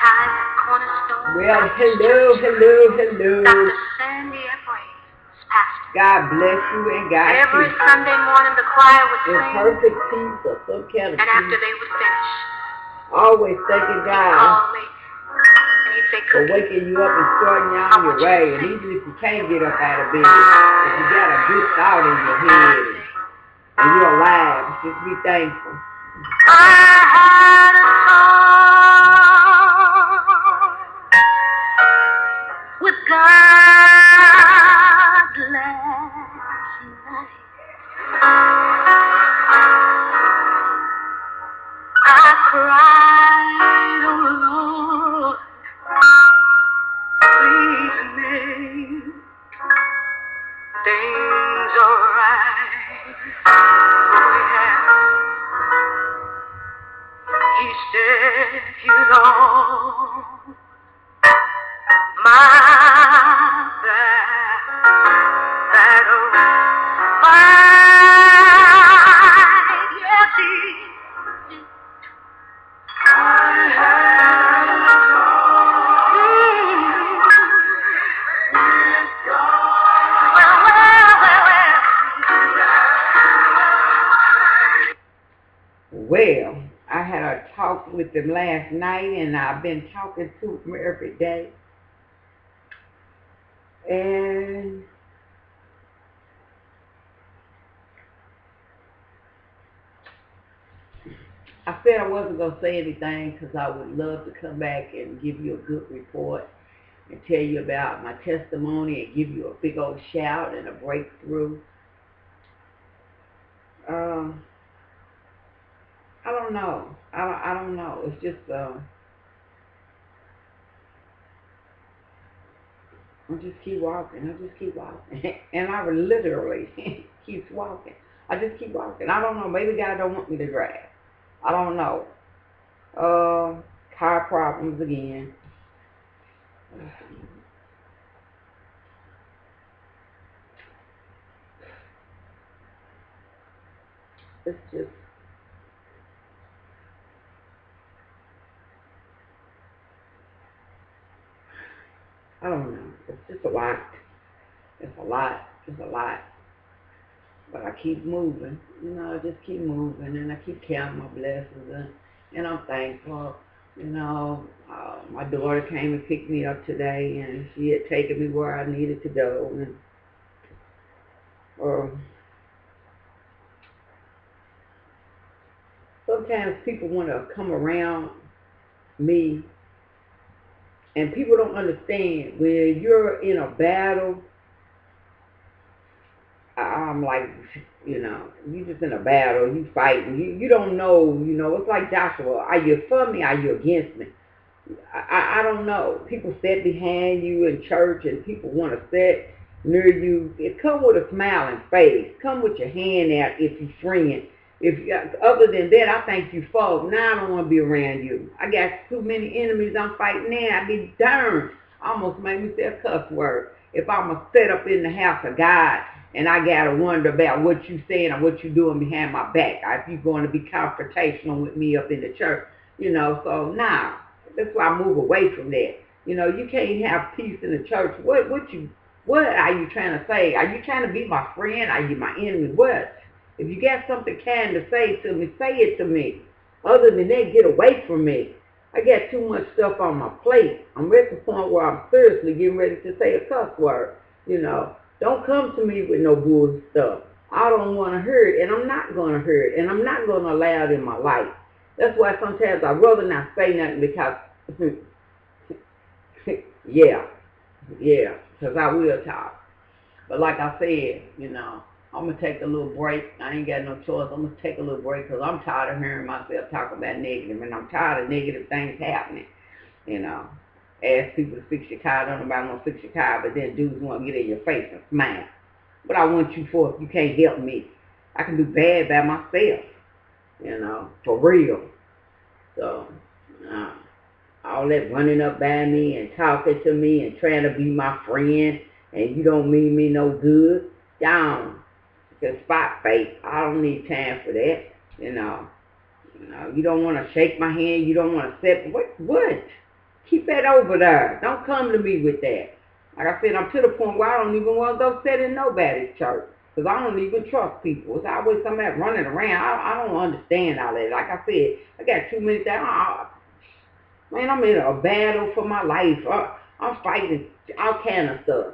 Well, hello, hello, hello. God bless you and God keep you. Every Sunday morning the choir would sing. In perfect peace or some kind of peace. And after they would finish, always thanking God for waking you up and starting you on your way. And even if you can't get up out of bed, if you got a good thought in your head and you're alive, just be thankful. I had a talk with God last night. I cried, oh Lord, please make things alright. Oh yeah. He said, you know, my battle fight, yes, he did. I had a talk with God. Well, I had a talk with him last night, and I've been talking to him every day. And I said I wasn't going to say anything because I would love to come back and give you a good report and tell you about my testimony and give you a big old shout and a breakthrough. I don't know. I don't know. It's just, I just keep walking. I just keep walking. And I literally keep walking. I just keep walking. I don't know. Maybe God don't want me to drive. I don't know. Car problems again. It's just, I don't know. It's just a lot. It's a lot. It's a lot. But I keep moving. You know, I just keep moving, and I keep counting my blessings, and I'm thankful. You know, my daughter came and picked me up today, and she had taken me where I needed to go. And sometimes people want to come around me, and people don't understand when you're in a battle. I'm like, you know, you just in a battle, you fighting, you don't know, you know, it's like Joshua, are you for me, are you against me? I don't know. People sit behind you in church and people want to sit near you. Come with a smiling face. Come with your hand out if you're friend. Other than that, I think you fall. Now I don't want to be around you. I got too many enemies I'm fighting now. I be darned. Almost made me say a cuss word. If I'm going to sit up in the house of God and I got to wonder about what you saying or what you doing behind my back, or if you're going to be confrontational with me up in the church, you know, so nah. That's why I move away from that. You know, you can't have peace in the church. What are you trying to say? Are you trying to be my friend? Are you my enemy? What? If you got something kind to say to me, say it to me. Other than that, get away from me. I got too much stuff on my plate. I'm at the point where I'm seriously getting ready to say a cuss word. You know, don't come to me with no bull stuff. I don't want to hear it, and I'm not going to hear it, and I'm not going to allow it in my life. That's why sometimes I'd rather not say nothing because, yeah, because I will talk. But like I said, you know, I'm going to take a little break. I ain't got no choice. I'm going to take a little break because I'm tired of hearing myself talk about negative, and I'm tired of negative things happening, you know. Ask people to fix your car. Don't nobody want to fix your car, but then dudes want to get in your face and smile. What I want you for if you can't help me? I can do bad by myself, you know, for real. So, all that running up by me and talking to me and trying to be my friend and you don't mean me no good, down. Just spot fake. I don't need time for that, you know. You don't want to shake my hand. You don't want to sit. What? Keep that over there. Don't come to me with that. Like I said, I'm to the point where I don't even want to go sit in nobody's church. Because I don't even trust people. It's always somebody running around. I don't understand all that. Like I said, I got too many things. Man, I'm in a battle for my life. I'm fighting all kind of stuff.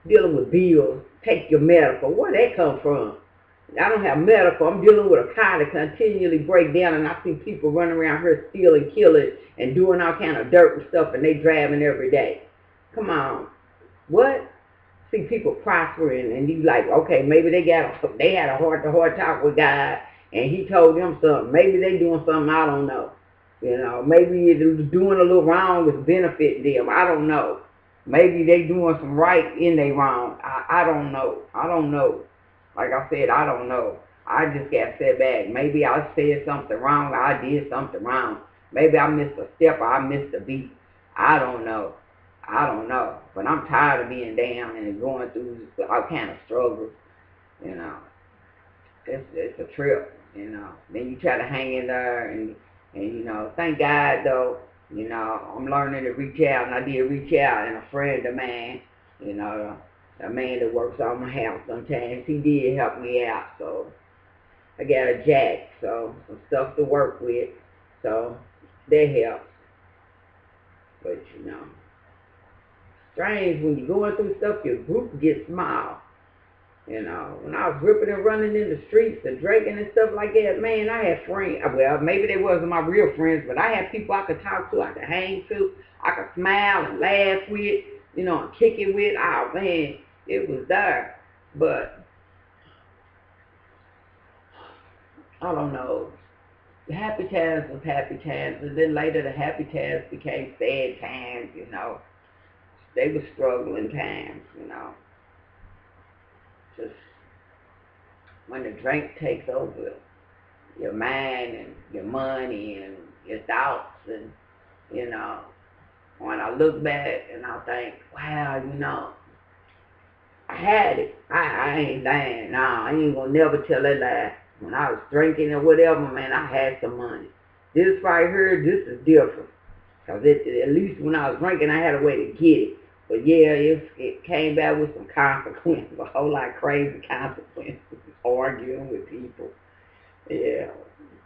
Dealing with bills. Take your medical. Where that come from? I don't have medical. I'm dealing with a car that continually break down, and I see people running around here stealing, killing, and doing all kind of dirt and stuff, and they driving every day. Come on. What? See people prospering, and you like, okay, maybe they had a heart-to-heart talk with God, and he told them something. Maybe they doing something I don't know. You know, maybe they're doing a little wrong is benefiting them. I don't know. Maybe they doing some right in they wrong. I don't know. I don't know. Like I said, I don't know. I just got set back. Maybe I said something wrong. I did something wrong. Maybe I missed a step or I missed a beat. I don't know. I don't know. But I'm tired of being down and going through all kind of struggles. You know, it's a trip. You know, then you try to hang in there and you know, thank God though. You know, I'm learning to reach out, and I did reach out, and a friend of mine, you know, a man that works on my house sometimes, he did help me out, so I got a jack, so some stuff to work with, so that helps. But you know, strange when you're going through stuff, your group gets small. You know, when I was ripping and running in the streets and drinking and stuff like that, man, I had friends. Well, maybe they wasn't my real friends, but I had people I could talk to, I could hang to, I could smile and laugh with, you know, and kick it with. Oh, man, it was there. But, I don't know. The happy times was happy times, and then later the happy times became sad times, you know. They were struggling times, you know. Just when the drink takes over your mind and your money and your thoughts, and you know, when I look back and I think, wow, you know, I had it. I ain't lying. Nah, I ain't gonna never tell a lie. When I was drinking or whatever, man, I had some money. This right here, this is different. Cause at least when I was drinking, I had a way to get it. But yeah, it came back with some consequences, a whole lot of crazy consequences, arguing with people. Yeah,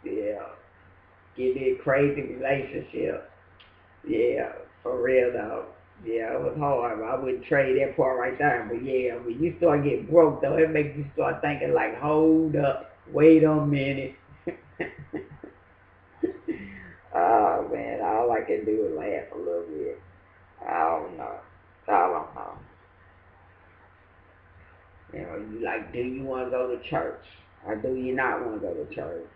yeah. Get in crazy relationship. Yeah, for real though. Yeah, it was hard. I wouldn't trade that part right there. But yeah, when you start getting broke though, it makes you start thinking like, hold up, wait a minute. Oh man, all I can do is laugh a little bit. I don't know. I don't know. You know, you like, do you want to go to church? Or do you not want to go to church?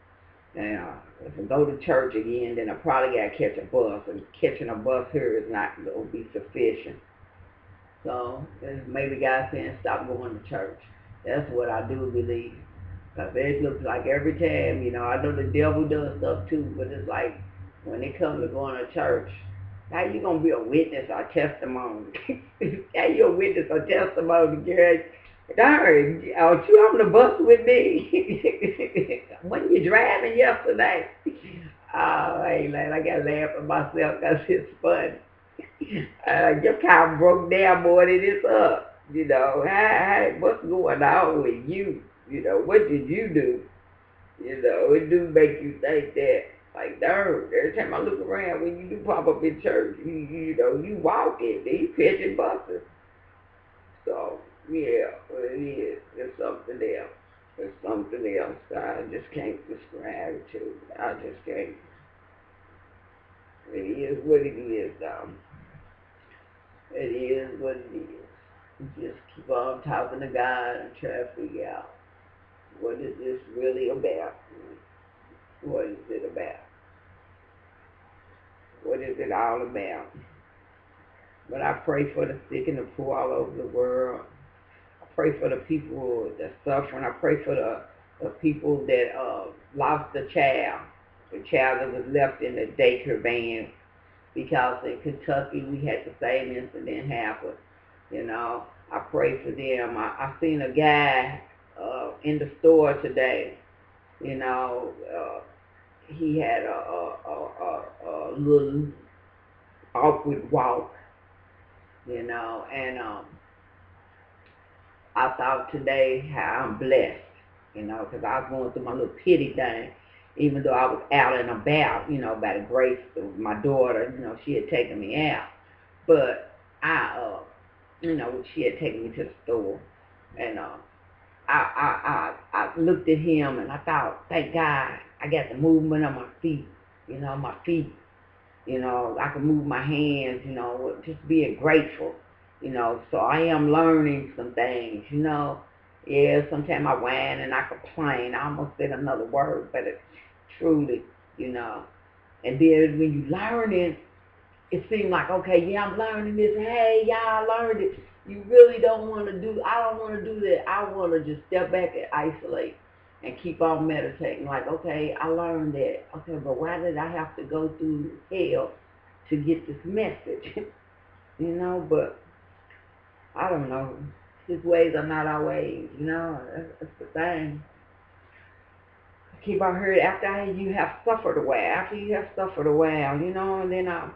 Now, if I go to church again, then I probably got to catch a bus. And catching a bus here is not going to be sufficient. So, maybe God saying, stop going to church. That's what I do believe. Because it looks like every time, you know, I know the devil does stuff too, but it's like when it comes to going to church, how you going to be a witness or testimony? How you a witness or testimony, girl? Darn, aren't you on the bus with me? When you driving yesterday? Oh, hey, man, I got to laugh at myself because it's funny. Your car broke down more than it's up. You know, what's going on with you? You know, what did you do? You know, it do make you think that, like, darn, every time I look around, when you do pop up in church, you know, you walking, you catching buses. So, yeah, well, it is. It's something else. It's something else. I just can't describe it to you. I just can't. It is what it is, though. It is what it is. You just keep on talking to God and try to figure out what is this really about? What is it about? What is it all about? But I pray for the sick and the poor all over the world. I pray for the people that suffering. I pray for the people that lost a child, the child that was left in the daycare van because in Kentucky we had the same incident happen. You know, I pray for them. I seen a guy in the store today. You know, he had a little awkward walk, and I thought today how I'm blessed, because I was going through my little pity thing, even though I was out and about, by the grace of my daughter, she had taken me out. But she had taken me to the store, and I looked at him and I thought, thank God I got the movement of my feet, my feet, I can move my hands, just being grateful, so I am learning some things, Yeah, sometimes I whine and I complain. I almost said another word, but it's truly, and then when you learn it seemed like, okay, yeah, I'm learning this. Hey, y'all learned it. You really don't want to do, I don't want to do that. I want to just step back and isolate and keep on meditating. Like, okay, I learned that. Okay, but why did I have to go through hell to get this message? But I don't know. His ways are not our ways, That's the thing. I keep on hearing after you have suffered a while, and then I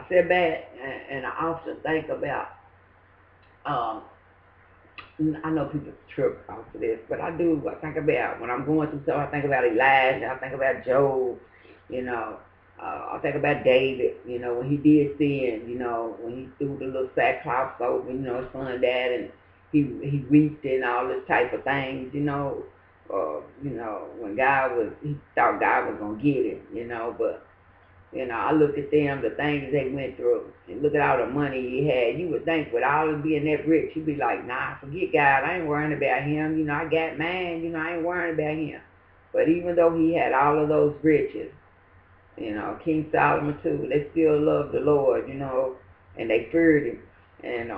sit back and I often think about, um, I know people trip off of this, but I do. I think about when I'm going through stuff, I think about Elijah, I think about Job, you know. I think about David, when he did sin, when he threw the little sackcloth over, his son died and he wept and all this type of things, when he thought God was going to get him, but I look at them, the things they went through, and look at all the money he had. You would think with all of being that rich, you'd be like, nah, forget God. I ain't worrying about him. I got mine. I ain't worrying about him. But even though he had all of those riches, King Solomon too, they still loved the Lord, and they feared him. And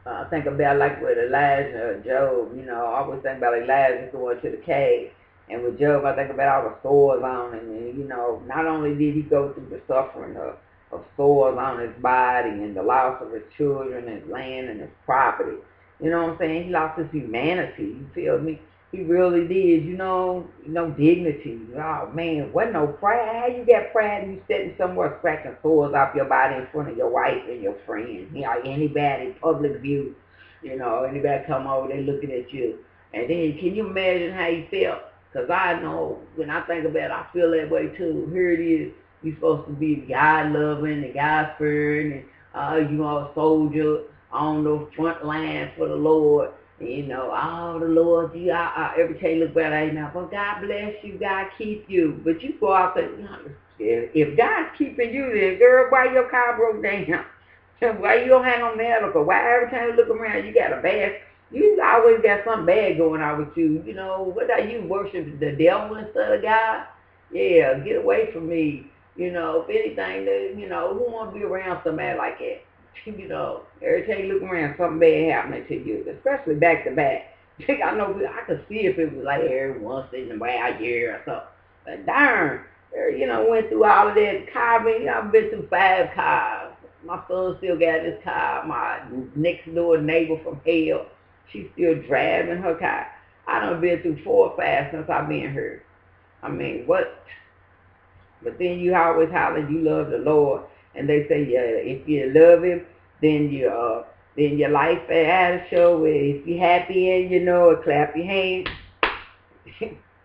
I think about like with Elijah, Job, I always think about Elijah going to the cave. And with Job, I think about all the sores on him. And, not only did he go through the suffering of sores on his body and the loss of his children, his land, and his property. You know what I'm saying? He lost his humanity. You feel me? He really did, dignity. Oh, man, wasn't no pride. How you got pride and you sitting somewhere scratching sores off your body in front of your wife and your friends? Anybody, public view, anybody come over, they looking at you. And then, can you imagine how you felt? Because I know, when I think about it, I feel that way too. Here it is. You're supposed to be God-loving and God-fearing and, a soldier on the front line for the Lord. The Lord, every time you look back, well, God bless you, God keep you. But you go out there, if God's keeping you, then girl, why your car broke down? Why you don't have no medical? Why every time you look around, you got a bad, you always got something bad going on with you. What are you worshiping the devil instead of God? Yeah, get away from me. If anything, who want to be around somebody like that? Every time you look around, something bad happening to you, especially back to back. I know I could see if it was like every once in a while, year or so. But darn, went through all of that car. I've been through 5 cars. My son still got his car. My next door neighbor from hell, she's still driving her car. I done been through 4 or 5 since I've been here. I mean, what? But then you always holler you love the Lord, and they say, yeah, if you love Him, then your life had a show. If you're happy and you know it, clap your hands.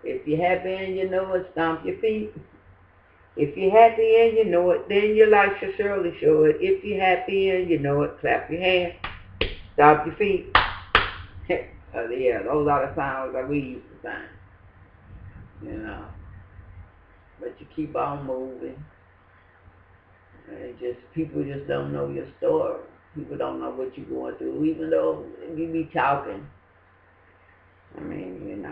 If you're happy and you know it, stomp your feet. If you're happy and you know it, then your life shall surely show it. If you're happy and you know it, clap your hands, stomp your feet. Yeah, those are the sounds that we used to sing, But you keep on moving. People just don't know your story. People don't know what you're going through, even though you be talking. I mean,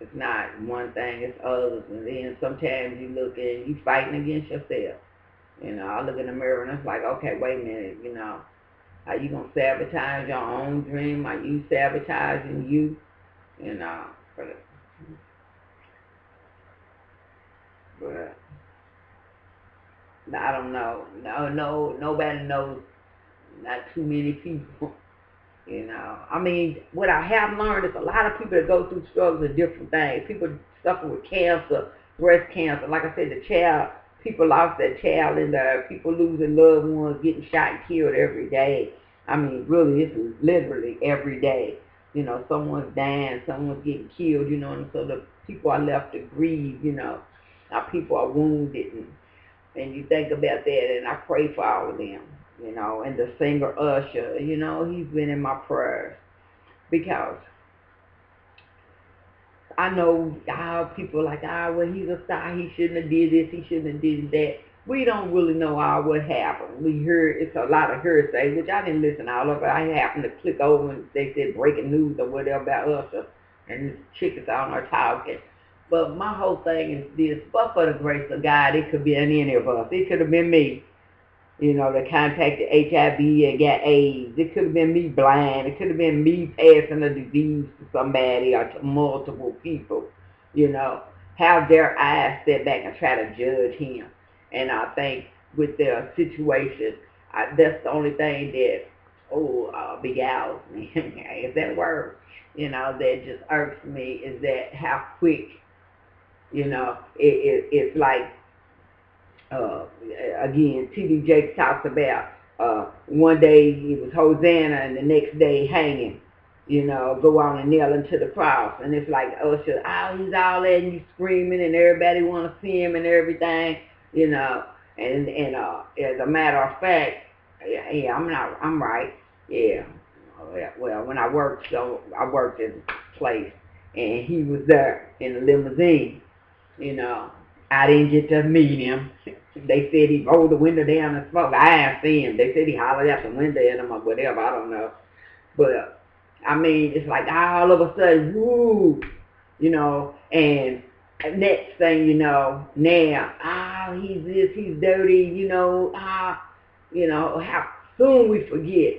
it's not one thing, it's others. And then sometimes you look and you fighting against yourself. I look in the mirror and it's like, okay, wait a minute, are you going to sabotage your own dream? Are you sabotaging you? But I don't know. No, nobody knows. Not too many people. I mean, what I have learned is a lot of people that go through struggles of different things. People suffer with cancer, breast cancer. Like I said, the child People lost their child in there. People losing loved ones, getting shot and killed every day. I mean, really, this is literally every day. Someone's dying, someone's getting killed, and so the people are left to grieve, Our people are wounded, and you think about that, and I pray for all of them, and the singer Usher, he's been in my prayers because I know how people like, well, he's a star, he shouldn't have did this, he shouldn't have did that. We don't really know all what happened. We heard, it's a lot of hearsay, which I didn't listen to all of it. I happened to click over and they said breaking news or whatever about Usher, and this chick is on her talking. But my whole thing is this, but for the grace of God, it could be any of us. It could have been me, that contacted HIV and got AIDS. It could have been me blind. It could have been me passing a disease to somebody or to multiple people, How dare I step back and try to judge him? And I think with the situation, that's the only thing that, beguiles me, is that word, that just irks me, is that how quick, it's like, again, T.D. Jakes talks about one day it was Hosanna and the next day hanging, go on and nail him to the cross. And it's like, Usher, he's all that and you screaming and everybody want to see him and everything, and as a matter of fact, yeah, I'm right, yeah. Well, when I worked at a place and he was there in a limousine, I didn't get to meet him. They said he rolled the window down and smoked. I didn't see him. They said he hollered out the window at him or whatever. I don't know. But, I mean, it's like all of a sudden, woo, and next thing you know, now, he's this, he's dirty, how soon we forget.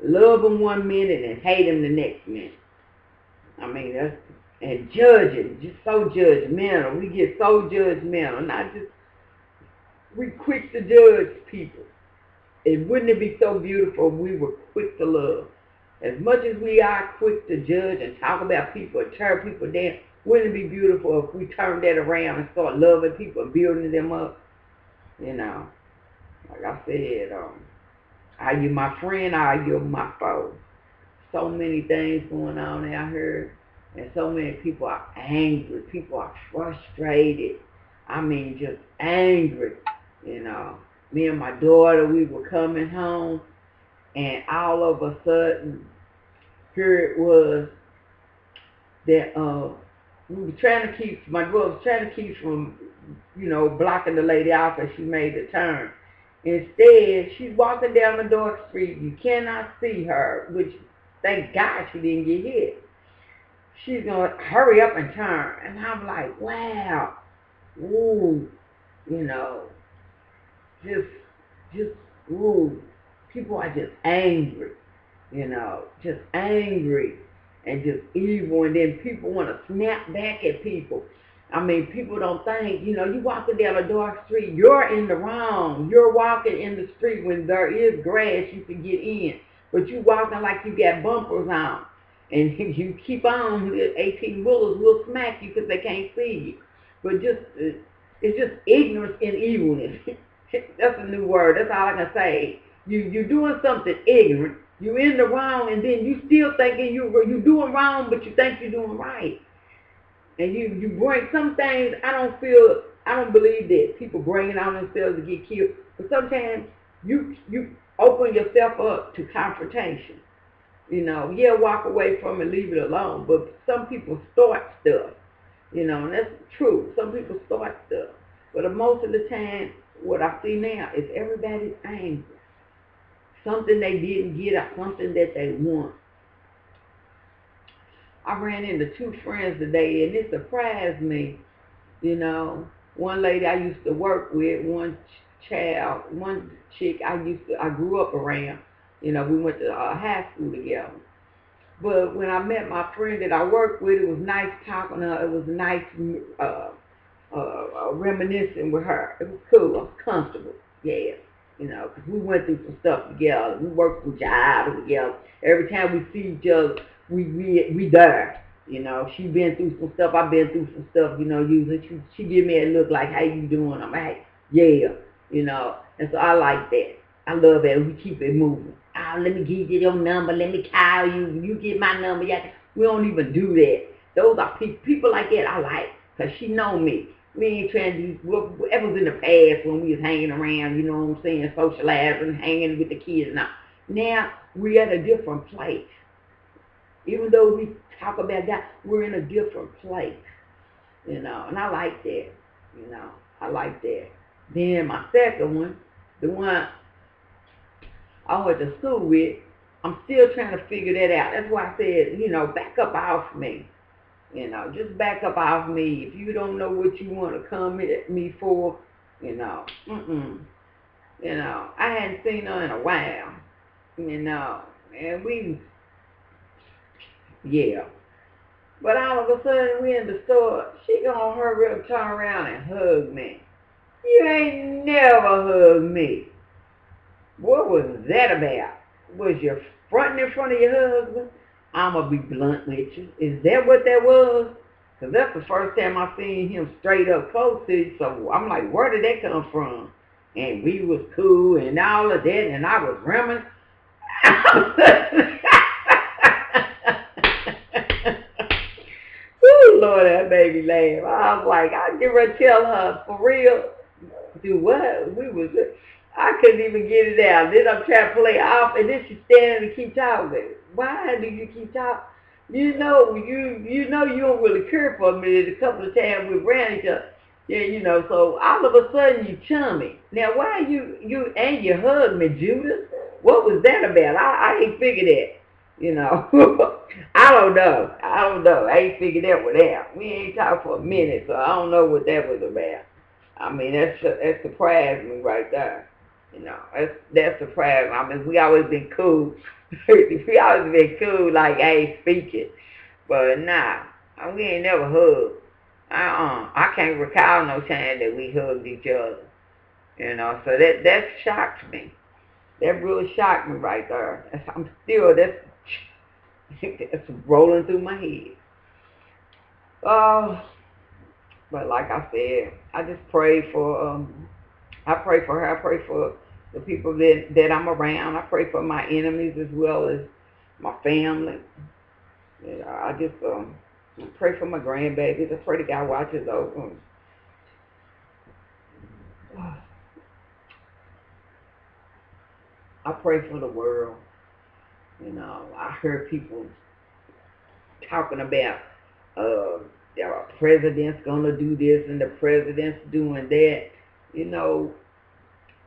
Love him one minute and hate him the next minute. I mean, and judging, just so judgmental. We get so judgmental, we quick to judge people. And wouldn't it be so beautiful if we were quick to love? As much as we are quick to judge and talk about people and tear people down, wouldn't it be beautiful if we turned that around and start loving people and building them up? Like I said, are you my friend or are you my foe? So many things going on out here, and so many people are angry. People are frustrated. I mean, just angry. Me and my daughter, we were coming home, and all of a sudden, here it was that we were trying to keep, my daughter was trying to keep from, blocking the lady off as she made the turn. Instead, she's walking down the dark street. You cannot see her, which, thank God she didn't get hit. She's going to hurry up and turn. And I'm like, wow, ooh, just, ooh, people are just angry, just angry and just evil. And then people want to snap back at people. I mean, people don't think, you walking down a dark street, you're in the wrong. You're walking in the street when there is grass you can get in. But you walking like you got bumpers on. And if you keep on, 18 bullets will smack you because they can't see you. But it's just ignorance and evilness. That's a new word. That's all I can say. You're doing something ignorant. You're in the wrong, and then you still thinking you're doing wrong, but you think you're doing right. And you bring some things, I don't believe that people bring it on themselves to get killed. But sometimes you open yourself up to confrontation. Walk away from it, leave it alone. But some people start stuff, and that's true. Some people start stuff. But most of the time, what I see now is everybody's angry. Something they didn't get or something that they want. I ran into two friends today, and it surprised me. One lady I used to work with, one chick I grew up around. We went to high school together. But when I met my friend that I worked with, it was nice talking to her. It was nice reminiscing with her. It was cool. I was comfortable. Yeah. Because we went through some stuff together. We worked some jobs together. Every time we see each other, we there. She been through some stuff. I've been through some stuff. Usually she give me a look like, how you doing? I'm like, hey, Yeah, you know, and so I like that. I love that we keep it moving. Oh, let me give you your number. Let me call you. You get my number. Yeah, we don't even do that. Those are people like that I like, cause she know me. We ain't trying to do whatever was in the past when we was hanging around. You know what I'm saying? Socializing, hanging with the kids. Now we at a different place. Even though we talk about that, we're in a different place. You know, and I like that. You know, I like that. Then my second one, the one I went to school with, I'm still trying to figure that out. That's why I said, you know, back up off me. You know, just back up off me. If you don't know what you want to come at me for, you know, you know, I hadn't seen her in a while. You know, and yeah. But all of a sudden, we in the store. She gonna hurry up, turn around, and hug me. You ain't never hugged me. What was that about? Was you fronting in front of your husband? I'm going to be blunt with you. Is that what that was? Because that's the first time I seen him straight up close to you. So I'm like, where did that come from? And we was cool and all of that. And I was reminiscing. Ooh, Lord, that made me laugh. I was like, I give her tell her for real. Do what? I couldn't even get it out. Then I'm trying to play off, and then she's standing and keep talking. Why do you keep talking? You know you don't really care for me. A couple of times we ran each other. Yeah, you know, so all of a sudden you chummy. Now why you hug me, Judas? What was that about? I ain't figured that. You know. I don't know. I ain't figured that one out. We ain't talked for a minute, so I don't know what that was about. I mean, that surprised me right there. You know, that surprised me. I mean, we always been cool. We always been cool, like I ain't speaking. But nah, we ain't never hugged. I can't recall no time that we hugged each other. You know, so that shocked me. That really shocked me right there. That's rolling through my head. Oh, but like I said, I just pray for I pray for her. I pray for the people that I'm around. I pray for my enemies as well as my family. You know, I just pray for my grandbabies. I pray to God watches over them. I pray for the world. You know, I heard people talking about the president's gonna do this and the president's doing that. You know,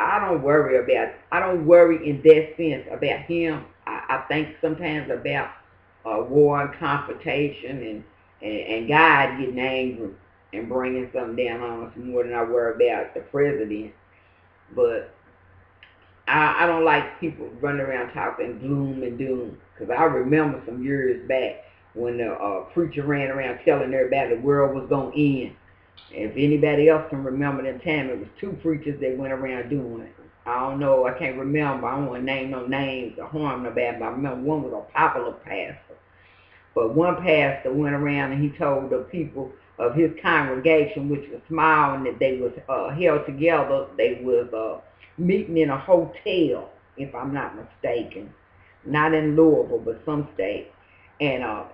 I don't worry in that sense about him. I think sometimes about war and confrontation and God getting angry and bringing something down on us more than I worry about the president. But I don't like people running around talking gloom and doom, because I remember some years back when the preacher ran around telling everybody the world was going to end. If anybody else can remember that time, it was two preachers that went around doing it. I don't know, I can't remember. I don't want to name no names or harm nobody, but I remember one was a popular pastor. But one pastor went around and he told the people of his congregation, which was small, and that they was held together. They was meeting in a hotel, if I'm not mistaken. Not in Louisville, but some state. And I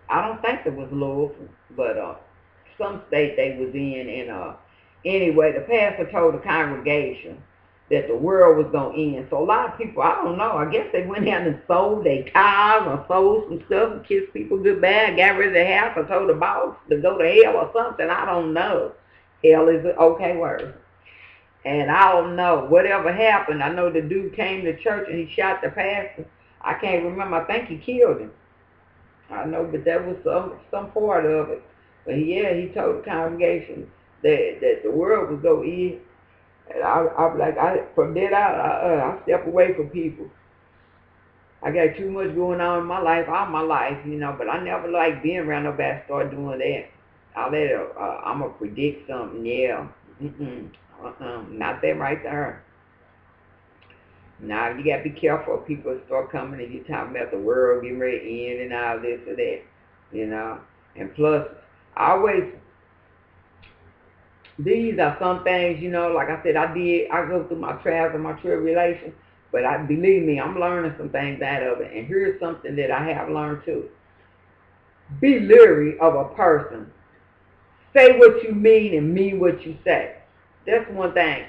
don't think it was Louisville, but some state they was in. And anyway, the pastor told the congregation that the world was going to end. So a lot of people, I don't know, I guess they went out and sold their cars or sold some stuff and kissed people goodbye, got rid of the house, or told the boss to go to hell or something. I don't know. Hell is an okay word. And I don't know. Whatever happened, I know the dude came to church and he shot the pastor. I can't remember. I think he killed him. I know, but that was some part of it. But yeah, he told the congregation that the world was going to end. And I'm like, from then out, I step away from people. I got too much going on in my life, all my life, you know, but I never like being around nobody start doing that. I'll let I'm going to predict something, yeah. Not that right there. Now, you got to be careful if people start coming and you talking about the world getting ready to end and all this or that, you know. And plus, I always These are some things, like I said, I go through my trials and my tribulations, but believe me, I'm learning some things out of it. And here's something that I have learned too. Be leery of a person. Say what you mean and mean what you say. That's one thing.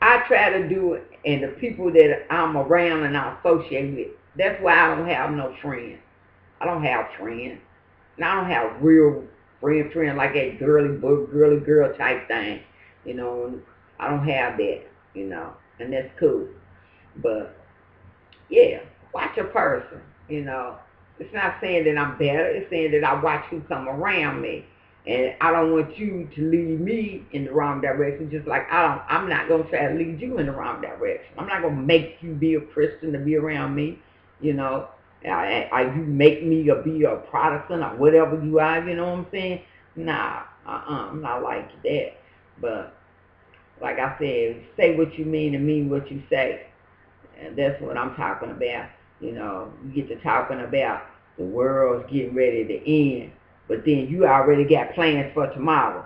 I try to do it, and the people that I'm around and I associate with, that's why I don't have no friends. I don't have friends. And I don't have real friend like that girly girl type thing. You know, I don't have that, and that's cool. But yeah, watch a person, It's not saying that I'm better, it's saying that I watch who come around me. And I don't want you to lead me in the wrong direction, just like I'm not gonna try to lead you in the wrong direction. I'm not gonna make you be a Christian to be around me, you know. You make me be a Protestant or whatever you are, you know what I'm saying? Nah, I'm not like that. But like I said, say what you mean and mean what you say. And that's what I'm talking about. You get to talking about the world's getting ready to end, but then you already got plans for tomorrow.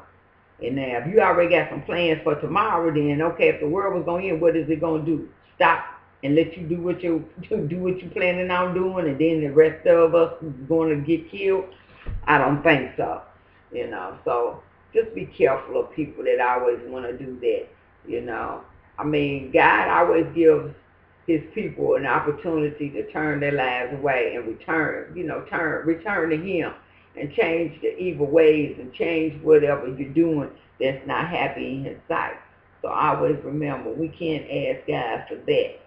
And now, if you already got some plans for tomorrow, then okay, if the world was going to end, what is it going to do? Stop and let you do what you planning on doing, and then the rest of us going to get killed? I don't think so. So just be careful of people that always want to do that. I mean, God always gives his people an opportunity to turn their lives away and return to him and change the evil ways and change whatever you're doing that's not happy in his sight. So always remember, we can't ask God for that,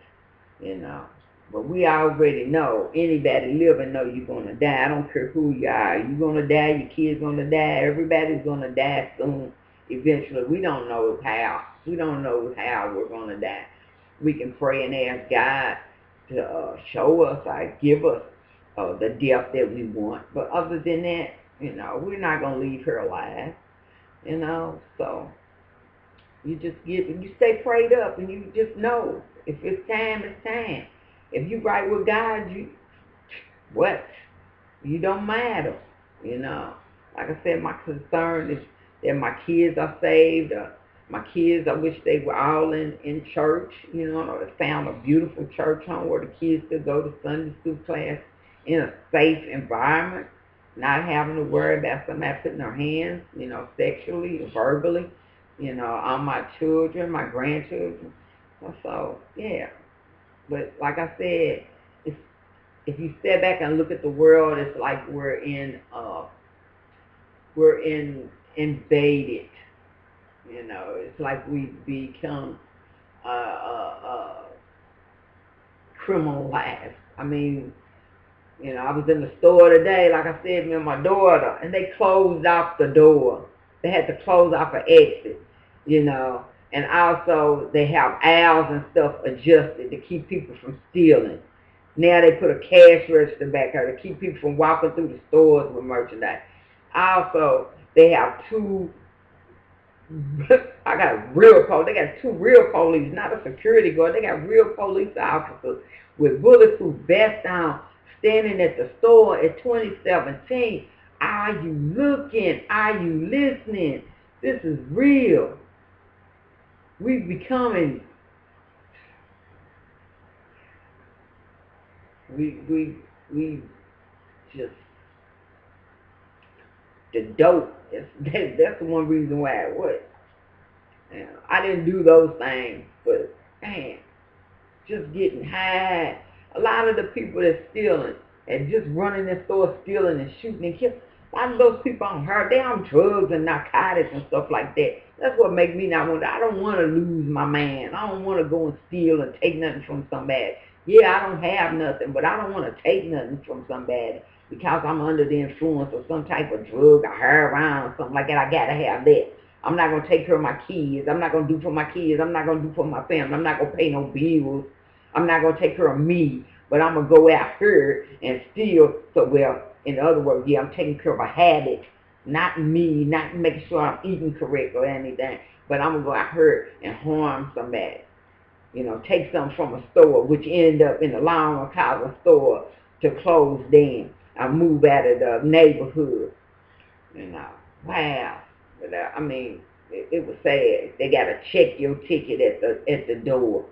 you know. But we already know, anybody living know you're going to die. I don't care who you are. You're going to die, your kid's going to die, everybody's going to die soon, eventually. We don't know how. We don't know how we're going to die. We can pray and ask God to show us, give us the death that we want. But other than that, we're not going to leave her alive, So you stay prayed up, and you just know if it's time, it's time. If you right with God, you don't matter, you know. Like I said, my concern is that my kids are saved. My kids, I wish they were all in church, or found a beautiful church home where the kids could go to Sunday school class in a safe environment, not having to worry about somebody putting their hands, sexually or verbally, on my children, my grandchildren. So, yeah. But like I said, it's, if you step back and look at the world, it's like we're in invaded. It's like we become criminalized. I mean, I was in the store today, like I said, me and my daughter, and they closed off the door. They had to close off an exit, and also they have aisles and stuff adjusted to keep people from stealing. Now they put a cash register back there to keep people from walking through the stores with merchandise. Also, they have I got real police. They got two real police, not a security guard. They got real police officers with bulletproof vests on, standing at the store at 2017. Are you looking? Are you listening? This is real. We're becoming. We just the dope. That's the one reason why it was. I didn't do those things, but man, just getting high. A lot of the people that's stealing and just running in stores stealing and shooting and killing, a lot of those people on her, they on drugs and narcotics and stuff like that. That's what makes me not want to. I don't want to lose my man. I don't want to go and steal and take nothing from somebody. Yeah, I don't have nothing, but I don't want to take nothing from somebody because I'm under the influence of some type of drug or heroin or something like that. I got to have that. I'm not going to take care of my kids. I'm not going to do for my kids. I'm not going to do for my family. I'm not going to pay no bills. I'm not going to take care of me, but I'm going to go out here and steal. So, well, in other words, yeah, I'm taking care of a habit, not me, not making sure I'm eating correct or anything, but I'm going to go out here and harm somebody. Take something from a store, which end up in the long run cause a store to close down. I move out of the neighborhood. Wow. But, I mean, it was sad. They got to check your ticket at the door.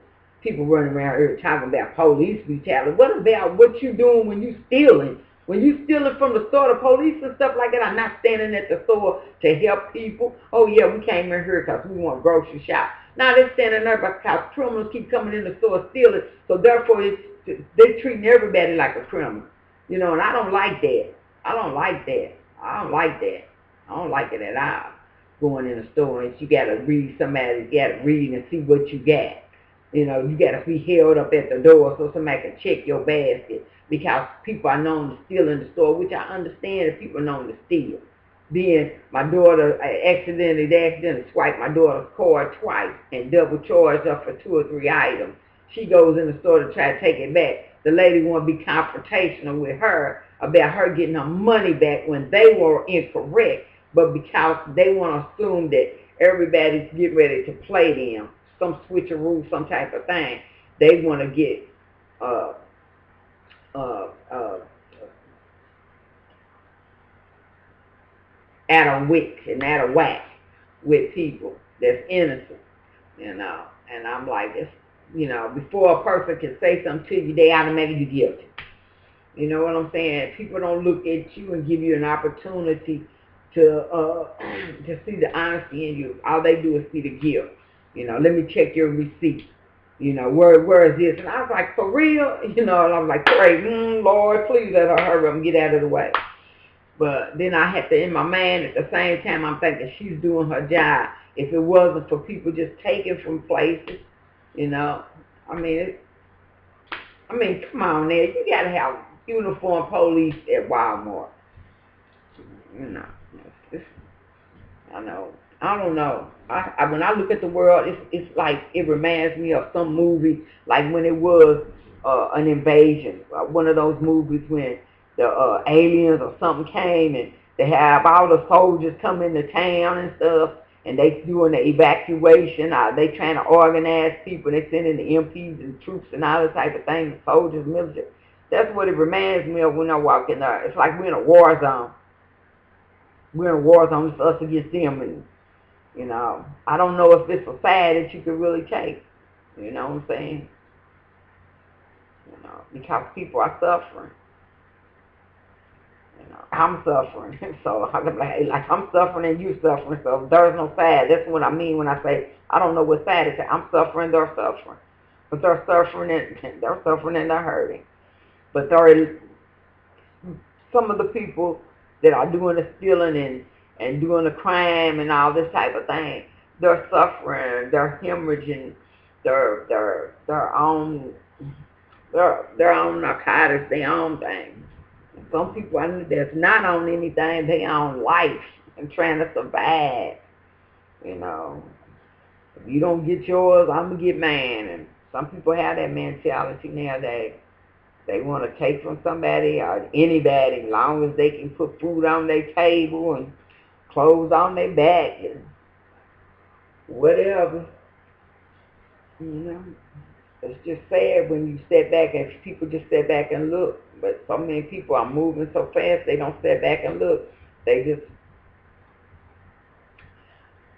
People running around here talking about police brutality. What about what you doing when you stealing? When you stealing from the store, the police and stuff like that are not standing at the store to help people. Oh yeah, we came in here because we want grocery shop. Now they're standing there because criminals keep coming in the store stealing. So therefore, they're treating everybody like a criminal. You know, and I don't like that. I don't like that. I don't like that. I don't like it at all. Going in the store and you got to read somebody, you got to read and see what you got. You know, you got to be held up at the door so somebody can check your basket because people are known to steal in the store, which I understand that people are known to steal. Then my daughter, I accidentally swiped my daughter's card twice and double charged her for 2 or 3 items. She goes in the store to try to take it back. The lady want to be confrontational with her about her getting her money back when they were incorrect, but because they want to assume that everybody's getting ready to play them, some switcheroo, some type of thing, they want to get uh, uh, uh, out of wit and out of whack with people that's innocent, you know. And I'm like, it's, you know, before a person can say something to you, they automatically guilty. You know what I'm saying? People don't look at you and give you an opportunity to see the honesty in you. All they do is see the guilt. You know, let me check your receipt. You know, where is this? And I was like, for real? You know, and I was like, pray, Lord, please let her hurry up and get out of the way. But then I had to, in my mind, at the same time, I'm thinking she's doing her job. If it wasn't for people just taking from places, you know, I mean, come on there. You got to have uniformed police at Walmart. You know, I know. I don't know. When I look at the world, it's like it reminds me of some movie, like when it was an invasion. One of those movies when the aliens or something came and they have all the soldiers come into town and stuff, and they doing the evacuation. They trying to organize people. They sending the MPs and troops and all that type of thing, the soldiers, military. That's what it reminds me of when I walk in there. It's like we're in a war zone. We're in a war zone. It's us against them, and you know, I don't know if it's a side that you could really take. You know what I'm saying? You know, because people are suffering. You know, I'm suffering. So I'm like I'm suffering and you suffering. So there's no side. That's what I mean when I say I don't know what side it's at. I'm suffering, they're suffering. But they're suffering and they're hurting. But there are some of the people that are doing the stealing and doing the crime and all this type of thing, they're suffering, they're hemorrhaging, they're on narcotics, they own things. Some people that's not on anything, they own life and trying to survive. You know, if you don't get yours, I'm gonna get mine. And some people have that mentality nowadays. They want to take from somebody or anybody as long as they can put food on their table and clothes on their back and whatever. You know, it's just sad when you step back and people just step back and look. But so many people are moving so fast they don't step back and look. They just,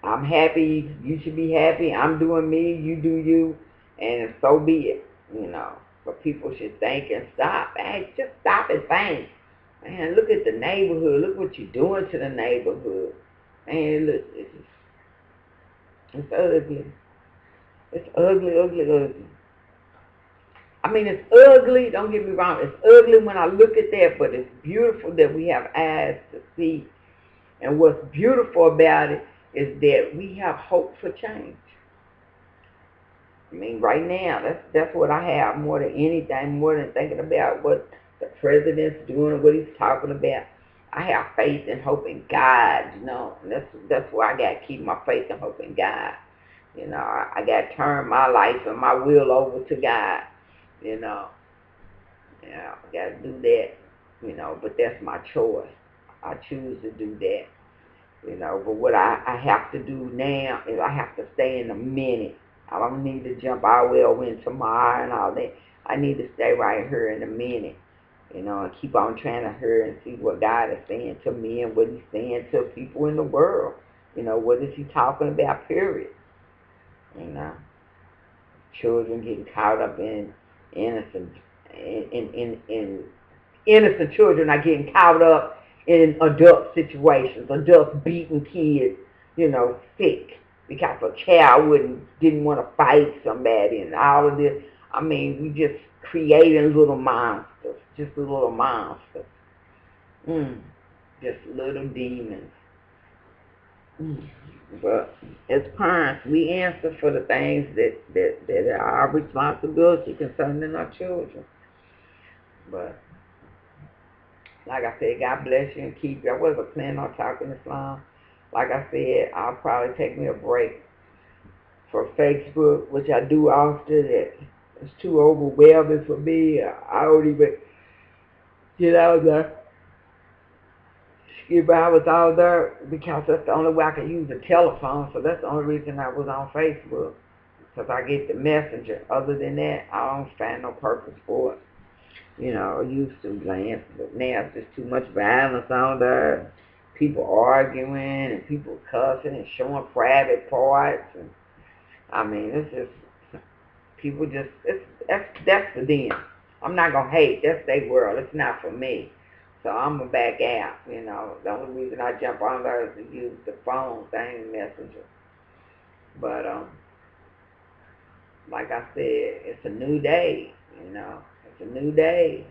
I'm happy, you should be happy, I'm doing me, you do you, and so be it, you know. But people should think and stop. Hey, just stop and think. Man, look at the neighborhood. Look what you're doing to the neighborhood. Man, look, it's ugly. It's ugly, ugly, ugly. I mean, it's ugly. Don't get me wrong. It's ugly when I look at that, but it's beautiful that we have eyes to see. And what's beautiful about it is that we have hope for change. I mean, right now, that's what I have more than anything, more than thinking about what the president's doing and what he's talking about. I have faith and hope in God, you know. And that's why I got to keep my faith and hope in God. You know, I got to turn my life and my will over to God, you know. Yeah, I got to do that, you know, but that's my choice. I choose to do that, you know. But what I have to do now is I have to stay in the minute. I don't need to jump all the way over in tomorrow and all that. I need to stay right here in a minute, you know, and keep on trying to hear and see what God is saying to me and what he's saying to people in the world, What is he talking about, period? You know, children getting caught up in innocent, in innocent children are getting caught up in adult situations, adults beating kids, sick because a child didn't want to fight somebody and all of this. I mean, we just creating little monsters, just little monsters. Mm, just little demons. Mm. But as parents, we answer for the things that are our responsibility concerning our children. But like I said, God bless you and keep you. I wasn't planning on talking Islam. Like I said, I'll probably take me a break for Facebook, which I do often. It's too overwhelming for me. I don't even get out there. Skip hours out there because that's the only way I can use the telephone. So that's the only reason I was on Facebook, because I get the messenger. Other than that, I don't find no purpose for it. I used to glance, but now it's just too much violence out there. People arguing and people cussing and showing private parts. And I mean, it's just, people just, that's for them. I'm not going to hate. That's their world. It's not for me. So I'm going to back out. The only reason I jump on there is to use the phone thing, messenger. But, like I said, it's a new day, It's a new day,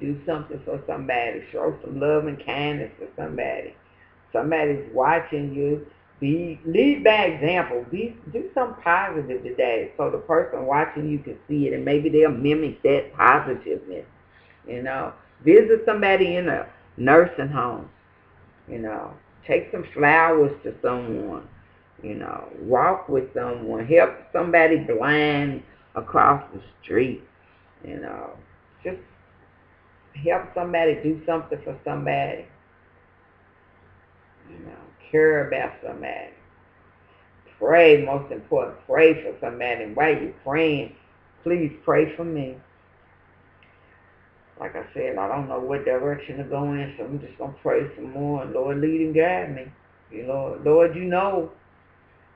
Do something for somebody. Show some love and kindness for somebody. Somebody's watching you. Lead by example. Do something positive today so the person watching you can see it, and maybe they'll mimic that positiveness. Visit somebody in a nursing home. Take some flowers to someone. Walk with someone. Help somebody blind across the street. Just help somebody, do something for somebody. Care about somebody. Pray, most important. Pray for somebody. And while you're praying, please pray for me. Like I said, I don't know what direction to go in, so I'm just going to pray some more. And Lord, lead and guide me. Lord, you know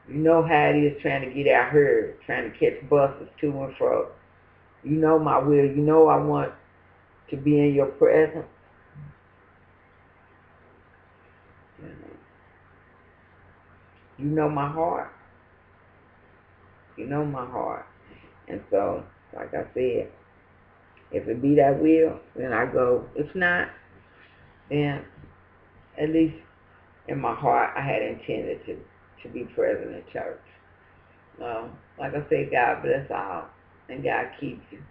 how it is trying to get out here, trying to catch buses to and fro. You know my will. You know I want to be in your presence. You know my heart. You know my heart. And so, like I said, if it be that will, then I go. If not, then at least in my heart I had intended to be present in church. Like I said, God bless all, and God keep you.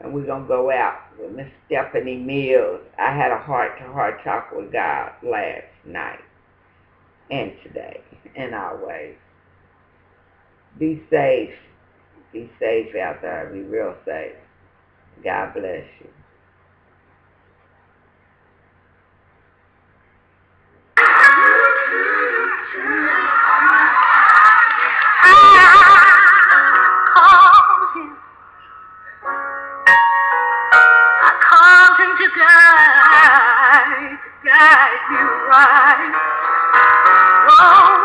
And we're going to go out with Miss Stephanie Mills. I had a heart-to-heart talk with God last night and today and always. Be safe. Be safe out there. Be real safe. God bless you. Guide you right. Oh,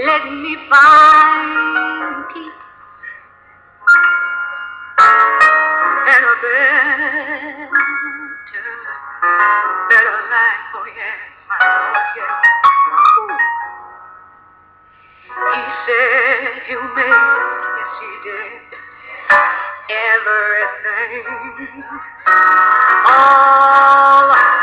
let me find peace and a better life. Oh yes, my Lord, yes. He said you made, yes he did, everything all right.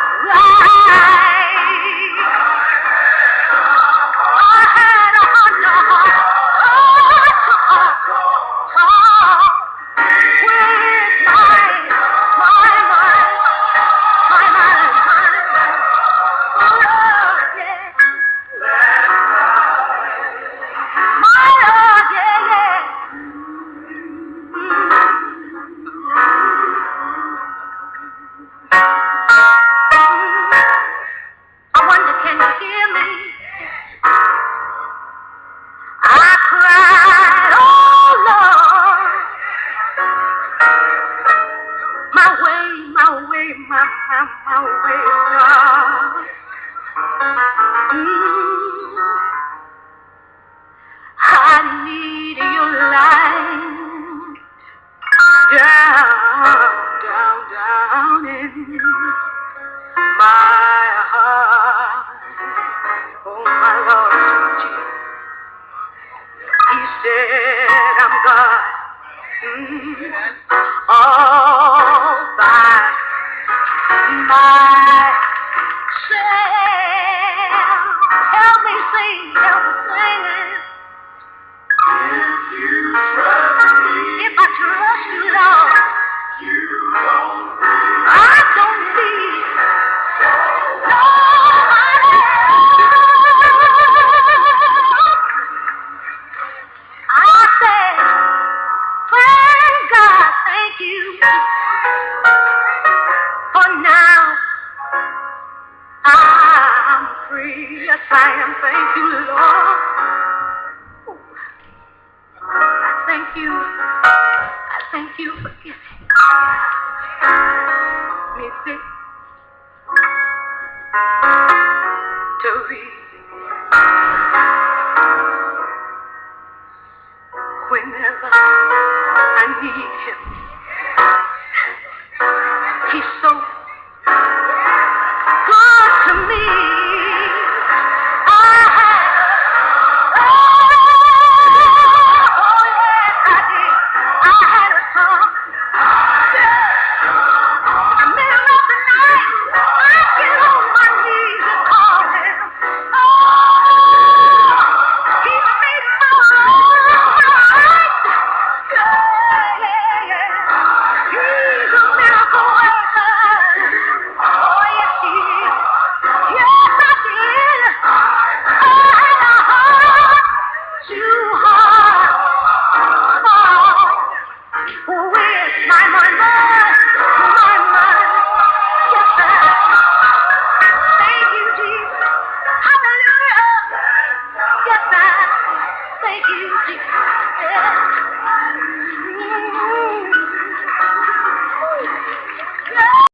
Mm, I need your light down in my heart. Oh, my Lord Jesus. He said, I'm God. All by myself. Help me sing, help me sing. If I trust you, Lord, I don't need nobody else. I said, thank God, thank you for now. I'm free, yes I am. Thank you, Lord. I thank you. I thank you for giving me this victory. Whenever I need him, he's so good to me. I had, oh yes I did. I had a song. In the middle of the night, I get on my knees and call him. Oh, he made my life right. Yeah, yeah, yeah. He's a miracle worker. Oh, yes, he is. Yes, I did. I had a heart too hard. Where's my mind? My mind. Yes, sir. Thank you, Jesus. Hallelujah. Yes, sir. Thank you, Jesus. Yeah.